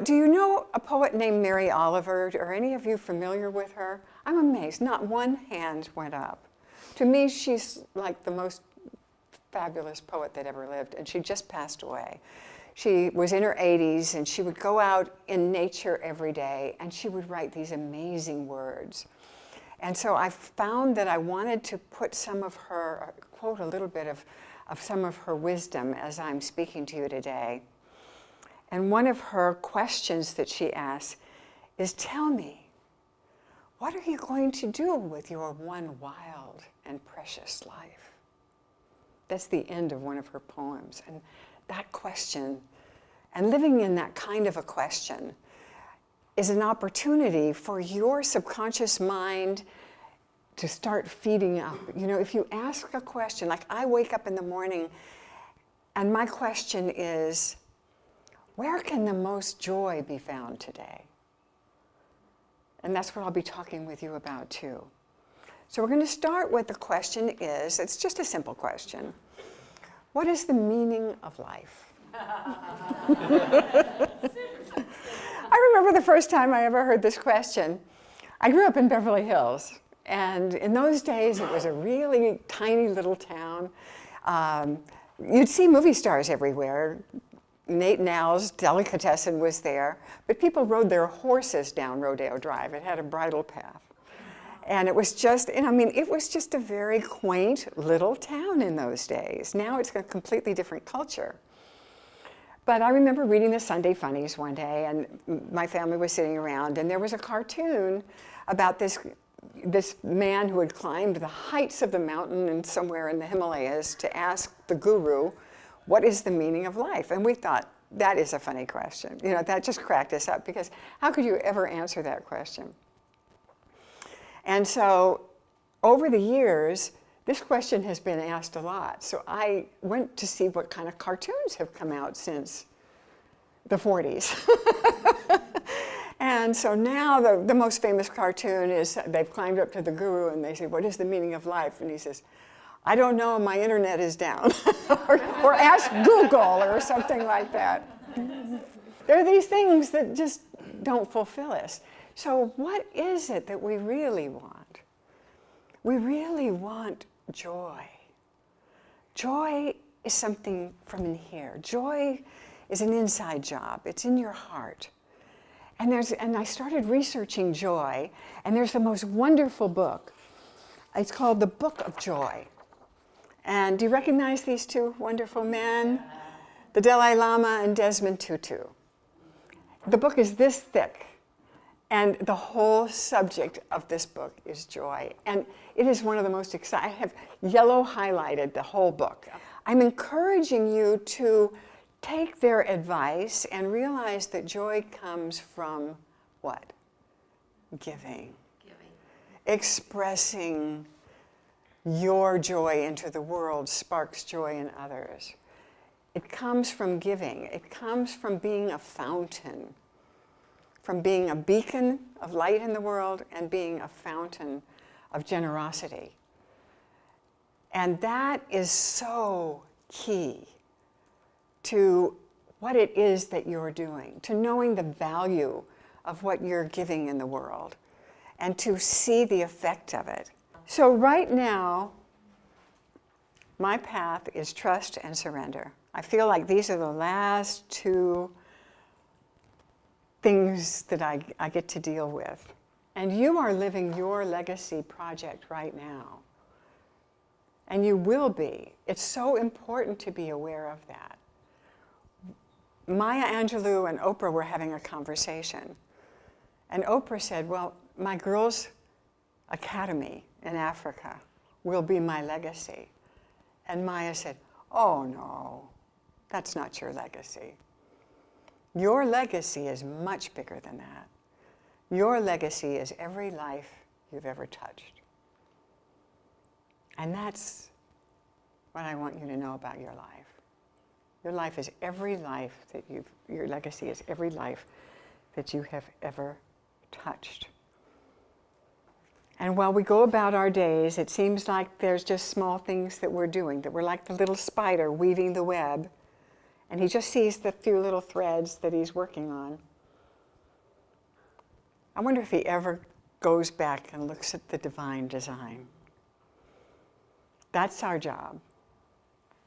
Do you know a poet named Mary Oliver? Are any of you familiar with her? I'm amazed. Not one hand went up. To me, she's like the most fabulous poet that ever lived, and she just passed away. She was in her 80s, and she would go out in nature every day, and she would write these amazing words. And so I found that I wanted to put some of her, quote a little bit of some of her wisdom as I'm speaking to you today. And one of her questions that she asks is, tell me, what are you going to do with your one wild and precious life? That's the end of one of her poems. And that question, and living in that kind of a question, is an opportunity for your subconscious mind to start feeding up. You know, if you ask a question, like I wake up in the morning and my question is, where can the most joy be found today? And that's what I'll be talking with you about too. So we're going to start with the question is, it's just a simple question. What is the meaning of life? I remember the first time I ever heard this question. I grew up in Beverly Hills, and in those days it was a really tiny little town. You'd see movie stars everywhere. Nate Now's Delicatessen was there, but people rode their horses down Rodeo Drive. It had a bridle path. And it was just, and I mean, it was just a very quaint little town in those days. Now it's a completely different culture. But I remember reading the Sunday Funnies one day, and my family was sitting around, and there was a cartoon about this man who had climbed the heights of the mountain and somewhere in the Himalayas to ask the guru, what is the meaning of life? And we thought, that is a funny question. You know, that just cracked us up, because how could you ever answer that question? And so over the years, this question has been asked a lot. So I went to see what kind of cartoons have come out since the 40s. And so now the most famous cartoon is they've climbed up to the guru and they say, what is the meaning of life? And he says, I don't know, my internet is down. or ask Google or something like that. There are these things that just don't fulfill us. So what is it that we really want? We really want joy. Joy is something from in here. Joy is an inside job. It's in your heart. And I started researching joy, and there's the most wonderful book. It's called The Book of Joy. And do you recognize these two wonderful men? The Dalai Lama and Desmond Tutu. The book is this thick, and the whole subject of this book is joy. And it is one of the most exciting. I have yellow highlighted the whole book. I'm encouraging you to take their advice and realize that joy comes from what? Giving. Expressing your joy into the world sparks joy in others. It comes from giving. It comes from being a fountain, from being a beacon of light in the world and being a fountain of generosity. And that is so key to what it is that you're doing, to knowing the value of what you're giving in the world, and to see the effect of it. So right now, my path is trust and surrender. I feel like these are the last two things that I get to deal with. And you are living your legacy project right now. And you will be. It's so important to be aware of that. Maya Angelou and Oprah were having a conversation. And Oprah said, well, my girls' academy in Africa will be my legacy. And Maya said, oh no, that's not your legacy. Your legacy is much bigger than that. Your legacy is every life you've ever touched. And that's what I want you to know about your life. Your life is every life that your legacy is every life that you have ever touched. And while we go about our days, it seems like there's just small things that we're doing, that we're like the little spider weaving the web, and he just sees the few little threads that he's working on. I wonder if he ever goes back and looks at the divine design. That's our job,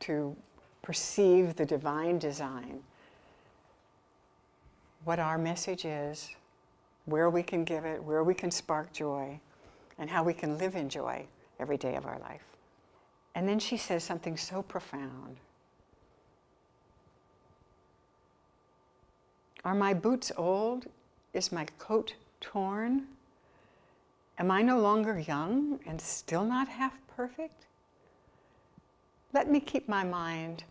to perceive the divine design, what our message is, where we can give it, where we can spark joy, and how we can live in joy every day of our life. And then she says something so profound. Are my boots old? Is my coat torn? Am I no longer young and still not half perfect? Let me keep my mind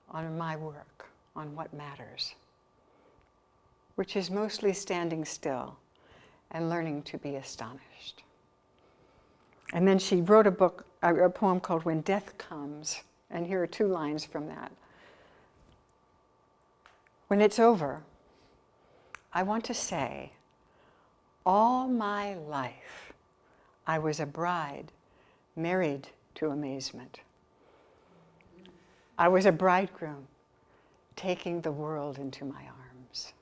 on my work, on what matters, which is mostly standing still and learning to be astonished. And then she wrote a poem called When Death Comes, and here are 2 lines from that. When it's over, I want to say, all my life I was a bride married to amazement. I was a bridegroom taking the world into my arms.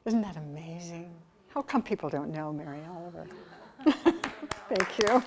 Isn't that amazing? How come people don't know Mary Oliver? Thank you.